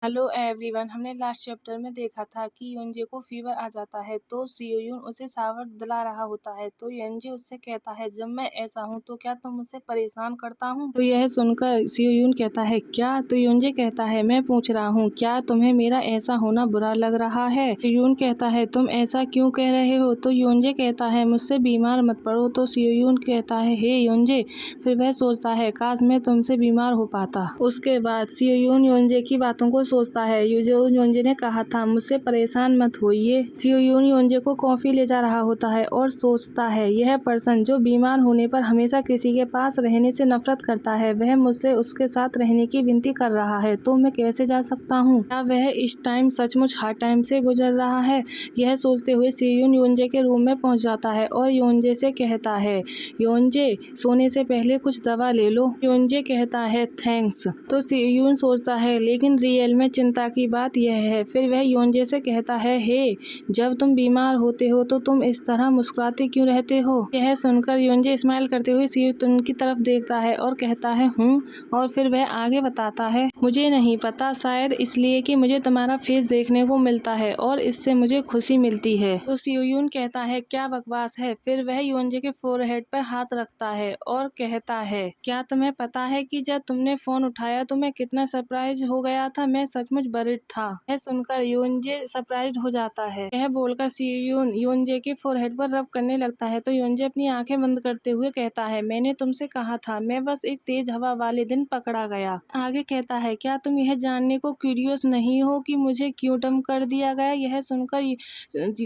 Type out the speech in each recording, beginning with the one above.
Hello everyone. हमने last chapter में देखा था कि योंजे को फीवर आ जाता है तो सियोयून उसे सावर दिला रहा होता है। तो योंजे उससे कहता है, जब मैं ऐसा हूँ तो क्या तुम मुझसे परेशान करता हूँ? तो यह सुनकर सियोयून कहता है, क्या? तो योंजे कहता है, मैं पूछ रहा हूँ क्या तुम्हें मेरा ऐसा होना बुरा लग रहा है? सियोयून कहता है, तुम ऐसा क्यों कह रहे हो? तो योंजे कहता है, मुझसे बीमार मत पड़ो। तो सियोयून कहता है, हे योंजे। फिर वह सोचता है, काश मैं तुमसे बीमार हो पाता। उसके बाद सियोयून योंजे की बातों को सोचता है, जो योंजे ने कहा था, मुझसे परेशान मत होइए। सियोयून योंजे को कॉफी ले जा रहा होता है और सोचता है, यह पर्सन जो बीमार होने पर हमेशा किसी के पास रहने से नफरत करता है, वह मुझसे उसके साथ रहने की विनती कर रहा है, तो मैं कैसे जा सकता हूँ? क्या वह इस टाइम सचमुच हार्ड टाइम से गुजर रहा है? यह सोचते हुए सियोयून योंजे के रूम में पहुंच जाता है और योंजे से कहता है, योंजे, सोने से पहले कुछ दवा ले लो। योंजे कहता है, थैंक्स। तो सियोयून सोचता है, लेकिन रियल में चिंता की बात यह है। फिर वह योंजे से कहता है, हे, जब तुम बीमार होते हो तो तुम इस तरह मुस्कुराते क्यों रहते हो? यह सुनकर योंजे स्माइल करते हुए सियोयून की तरफ देखता है और कहता है, हूँ। और फिर वह आगे बताता है, मुझे नहीं पता, शायद इसलिए कि मुझे तुम्हारा फेस देखने को मिलता है और इससे मुझे खुशी मिलती है। तो सियोयून कहता है, क्या बकवास है? फिर वह योंजे के फोरहेड पर हाथ रखता है और कहता है, क्या तुम्हें पता है कि जब तुमने फोन उठाया तो मैं कितना सरप्राइज हो गया था? मैं सचमुच वरीड था। यह सुनकर योंजे सरप्राइज हो जाता है। यह बोलकर सियोयून योंजे के फोरहेड पर रब करने लगता है। तो योंजे अपनी आंखें बंद करते हुए कहता है, मैंने तुमसे कहा था, मैं बस एक तेज हवा वाले दिन पकड़ा गया। आगे कहता है, क्या तुम यह जानने को क्यूरियस नहीं हो कि मुझे क्यों डंप कर दिया गया? यह सुनकर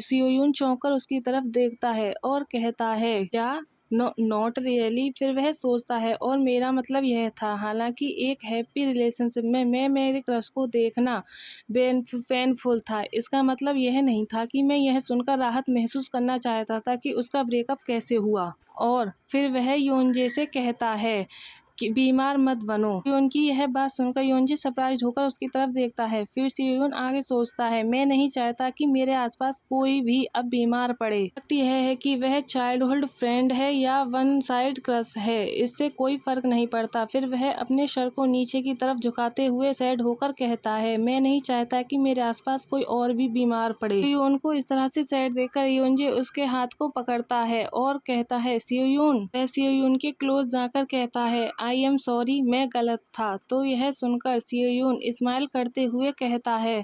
सियोयून चौंक कर उसकी तरफ देखता है और कहता है, क्या? Not really. फिर वह सोचता है, और मेरा मतलब यह था, हालांकि एक हैप्पी रिलेशनशिप में मैं मेरे क्रश को देखना पेनफुल था, इसका मतलब यह नहीं था कि मैं यह सुनकर राहत महसूस करना चाहता था कि उसका ब्रेकअप कैसे हुआ। और फिर वह योंजे से कहता है कि बीमार मत बनो। सियोयून की यह बात सुनकर योंजे सरप्राइज होकर उसकी तरफ देखता है। फिर सियोयून आगे सोचता है, मैं नहीं चाहता कि मेरे आसपास कोई भी अब बीमार पड़े। फैक्ट यह है कि वह चाइल्डहुड फ्रेंड है या वन साइड क्रश है, इससे कोई फर्क नहीं पड़ता। फिर वह अपने सर को नीचे की तरफ झुकाते हुए सैड होकर कहता है, मैं नहीं चाहता कि मेरे आसपास कोई और भी बीमार पड़े। सियोयून को इस तरह से सैड देखकर योंजे उसके हाथ को पकड़ता है और कहता है, सियोयून। वह सियोयून के क्लोज जाकर कहता है, आई एम सॉरी, मैं गलत था। तो यह सुनकर सियोयून स्माइल करते हुए कहता है,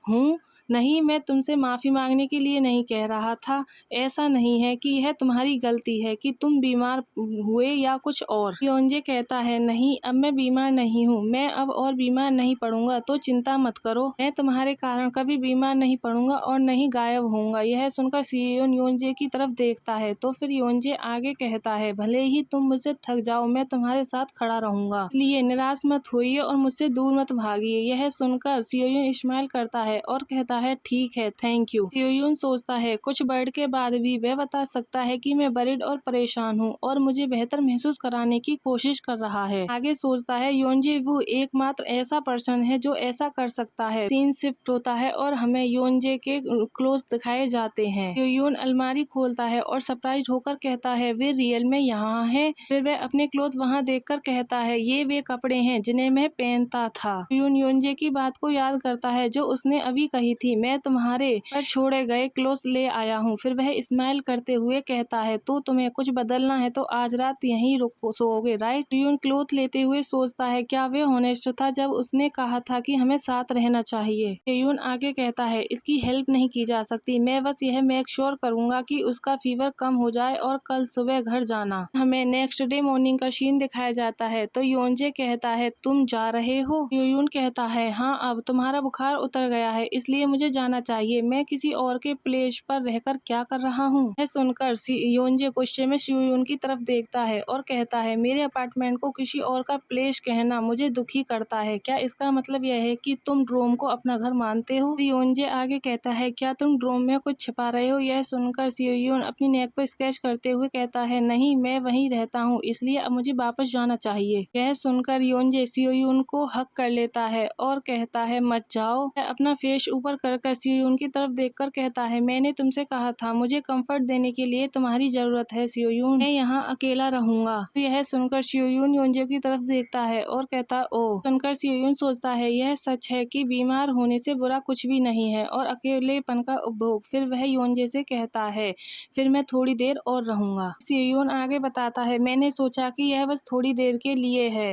हूँ, नहीं, मैं तुमसे माफ़ी मांगने के लिए नहीं कह रहा था। ऐसा नहीं है कि यह तुम्हारी गलती है कि तुम बीमार हुए या कुछ और। योंजे कहता है, नहीं, अब मैं बीमार नहीं हूँ, मैं अब और बीमार नहीं पड़ूंगा, तो चिंता मत करो, मैं तुम्हारे कारण कभी बीमार नहीं पड़ूंगा और नहीं गायब होऊंगा। यह सुनकर सियोयून योंजे की तरफ देखता है। तो फिर योंजे आगे कहता है, भले ही तुम मुझसे थक जाओ, मैं तुम्हारे साथ खड़ा रहूंगा, इसलिए निराश मत होइए और मुझसे दूर मत भागिए। यह सुनकर सियोयून स्माइल करता है और कहता है, ठीक है, थैंक यू। सियोयून सोचता है, कुछ वर्ड के बाद भी वह बता सकता है कि मैं वरीड और परेशान हूँ और मुझे बेहतर महसूस कराने की कोशिश कर रहा है। आगे सोचता है, योंजे वो एकमात्र ऐसा पर्सन है जो ऐसा कर सकता है। सीन शिफ्ट होता है और हमें योंजे के क्लोज दिखाए जाते हैं। सियोयून अलमारी खोलता है और सरप्राइज होकर कहता है, वे रियल में यहाँ है। फिर वह अपने क्लोथ वहाँ देखकर कहता है, ये वे कपड़े हैं जिन्हें मैं पहनता था। सियोयून योंजे की बात को याद करता है जो उसने अभी कही थी, मैं तुम्हारे पर छोड़े गए क्लोथ ले आया हूँ। फिर वह स्माइल करते हुए कहता है, तो तुम्हें कुछ बदलना है तो आज रात यहीं रुक सोओगे, राइट? सियोयून क्लोथ लेते हुए सोचता है, क्या वे होनेस्ट था जब उसने कहा था कि हमें साथ रहना चाहिए? सियोयून आगे कहता है, इसकी हेल्प नहीं की जा सकती, मैं बस यह मेक श्योर करूंगा कि उसका फीवर कम हो जाए और कल सुबह घर जाना। हमें नेक्स्ट डे मॉर्निंग का सीन दिखाया जाता है। तो योंजे कहता है, तुम जा रहे हो? सियोयून कहता है, हाँ, अब तुम्हारा बुखार उतर गया है, इसलिए मुझे जाना चाहिए। मैं किसी और के प्लेस पर रहकर क्या कर रहा हूँ? यह सुनकर योंजे गुस्से में सियोयून की तरफ देखता है और कहता है, मेरे अपार्टमेंट को किसी और का प्लेस कहना मुझे दुखी करता है। क्या इसका मतलब यह है कि तुम ड्रोम को अपना घर मानते हो? योंजे आगे कहता है, क्या तुम ड्रोम में कुछ छिपा रहे हो? यह सुनकर सियोयून अपनी नेक पर स्केच करते हुए कहता है, नहीं, मैं वहीं रहता हूँ, इसलिए अब मुझे वापस जाना चाहिए। यह सुनकर योंजे सियोयून को हक कर लेता है और कहता है, मत जाओ। वह अपना फेस ऊपर कर सियोयून की तरफ देखकर कहता है, मैंने तुमसे कहा था, मुझे कंफर्ट देने के लिए तुम्हारी जरूरत है सियोयून, मैं यहाँ अकेला रहूंगा। यह सुनकर सियोयून योंजे की तरफ देखता है और कहता ओह। सुनकर सियोयून सोचता है यह सच है कि बीमार होने से बुरा कुछ भी नहीं है और अकेलेपन का उपभोग। फिर वह योंजे से कहता है, फिर मैं थोड़ी देर और रहूंगा। सियोयून आगे बताता है, मैंने सोचा कि यह बस थोड़ी देर के लिए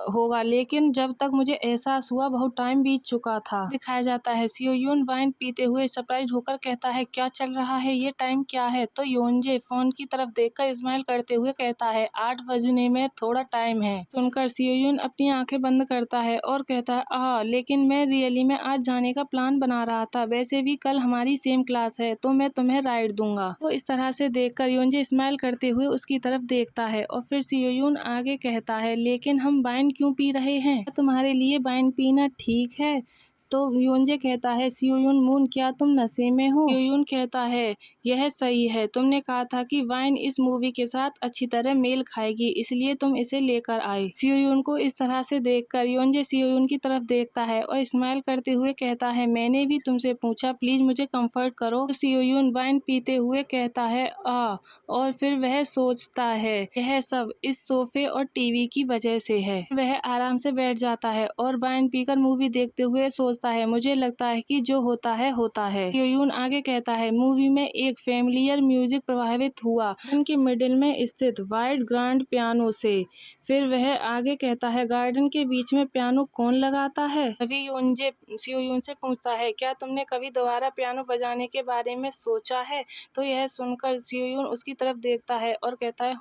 होगा, लेकिन जब तक मुझे एहसास हुआ बहुत टाइम बीत चुका था। दिखाया जाता है सियोयून वाइन पीते हुए सरप्राइज होकर कहता है, क्या चल रहा है, ये टाइम क्या है? तो योंजे फोन की तरफ देखकर स्माइल करते हुए कहता है, 8 बजने में थोड़ा टाइम है। सुनकर सियोयून अपनी आंखें बंद करता है और कहता है, लेकिन मैं रियली में आज जाने का प्लान बना रहा था, वैसे भी कल हमारी सेम क्लास है तो मैं तुम्हें राइड दूंगा। तो इस तरह से देखकर योंजे स्माइल करते हुए उसकी तरफ देखता है और फिर सियोयून आगे कहता है, लेकिन हम वाइन क्यों पी रहे हैं? तुम्हारे लिए वाइन पीना ठीक है? तो योंजे कहता है, सियोयून मून, क्या तुम नशे में हो? सियोयून कहता है, यह सही है, तुमने कहा था कि वाइन इस मूवी के साथ अच्छी तरह मेल खाएगी, इसलिए तुम इसे लेकर आए। सियोयून को इस तरह से देखकर योंजे सियोयून की तरफ देखता है और स्माइल करते हुए कहता है, मैंने भी तुमसे पूछा, प्लीज मुझे कंफर्ट करो। तो सियोयून वाइन पीते हुए कहता है और फिर वह सोचता है यह सब इस सोफे और टीवी की वजह से है। वह आराम से बैठ जाता है और वाइन पीकर मूवी देखते हुए सोचता है, मुझे लगता है कि जो होता है होता है। सियोयून आगे कहता है, मूवी में एक फेमिलियर म्यूजिक प्रभावित हुआ गार्डन के मिडिल में स्थित वाइड ग्रैंड पियानो से। फिर वह आगे कहता है, गार्डन के बीच में पियानो कौन लगाता है? तभी योंजे सियोयून से पूछता है, क्या तुमने कभी दोबारा पियानो बजाने के बारे में सोचा है? तो यह सुनकर सियोयून उसकी तरफ देखता है और कहता है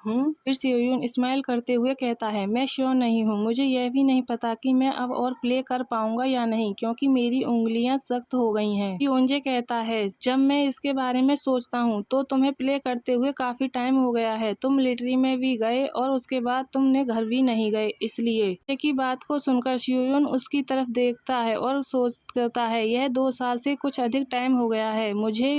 फिर सियोयून स्माइल करते हुए कहता है, मैं श्योर नहीं हूँ, मुझे यह भी नहीं पता कि मैं अब और प्ले कर पाऊंगा या नहीं, क्योंकि मेरी उंगलियां सख्त हो गई हैं। योंजे कहता है, जब मैं इसके बारे में सोचता हूँ तो तुम्हें प्ले करते हुए काफी टाइम हो गया है, तुम मिलिट्री में भी गए और उसके बाद तुमने घर भी नहीं गए, इसलिए। की बात को सुनकर सियोयून उसकी तरफ देखता है और सोचता है, यह 2 साल से कुछ अधिक टाइम हो गया है। मुझे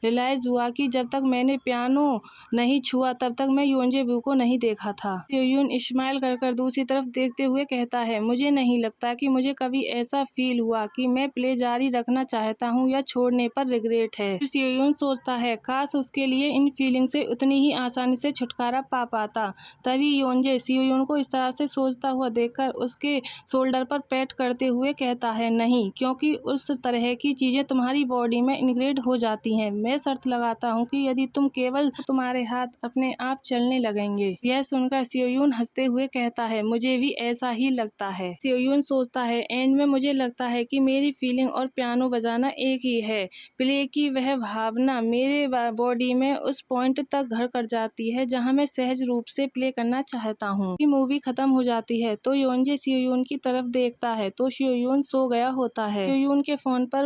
रियलाइज हुआ कि जब तक मैंने पियानो नहीं छुआ तब तक मैं योंजे बू को नहीं देखा था। सियोयून स्माइल कर दूसरी तरफ देखते हुए कहता है, मुझे नहीं लगता कि मुझे कभी ऐसा फील हुआ कि मैं प्ले जारी रखना चाहता हूँ या छोड़ने पर रिग्रेट है। सियोयून सोचता है, काश उसके लिए इन फीलिंग से उतनी ही आसानी से छुटकारा पा पाता। तभी योंजे सियोयून को इस तरह से सोचता हुआ देखकर उसके शोल्डर पर पैट करते हुए कहता है, नहीं, क्योंकि उस तरह की चीजें तुम्हारी बॉडी में इनग्रेड हो जाती हैं। मैं शर्त लगाता हूँ कि यदि तुम केवल तुम्हारे हाथ अपने आप चलने लगेंगे। यह सुनकर सियोयून हंसते हुए कहता है, मुझे भी ऐसा ही लगता है। सियोयून सोचता है, एंड में मुझे लगता है कि मेरी फीलिंग और पियानो बजाना एक ही है। प्ले की वह भावना मेरे बॉडी में उस पॉइंट तक घर कर जाती है जहाँ मैं सहज रूप से प्ले करना चाहता हूँ। मूवी खत्म हो जाती है तो योंजे सियोयून की तरफ देखता है तो सियोयून सो गया होता है। सियोयून के फोन पर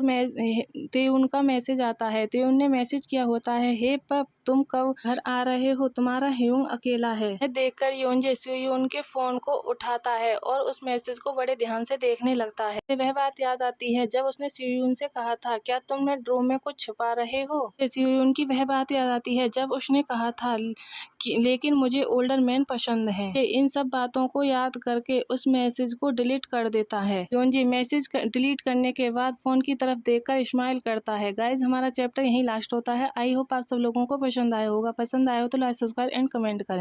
तेउन का मैसेज आता है। तेउन ने मैसेज किया होता है, हे पप, तुम कब घर आ रहे हो, तुम्हारा ह्यूंग अकेला है। यह देखकर योंजे सियोयून के फोन को उठाता है और उस मैसेज को बड़े ध्यान से देखने लगता है। वह बात याद आती है जब उसने सियोयून से कहा था, क्या तुम ड्रो में कुछ छुपा रहे हो? सियोयून की वह बात याद आती है जब उसने कहा था लेकिन मुझे ओल्डर मैन पसंद है। इन सब बातों को याद करके उस मैसेज को डिलीट कर देता है। योंजे मैसेज डिलीट करने के बाद फोन की तरफ देखकर स्माइल करता है। गाइज, हमारा चैप्टर यहीं लास्ट होता है। आई होप आप सब लोगों को पसंद आया होगा। पसंद आया हो तो लाइक, सब्सक्राइब एंड कमेंट करें।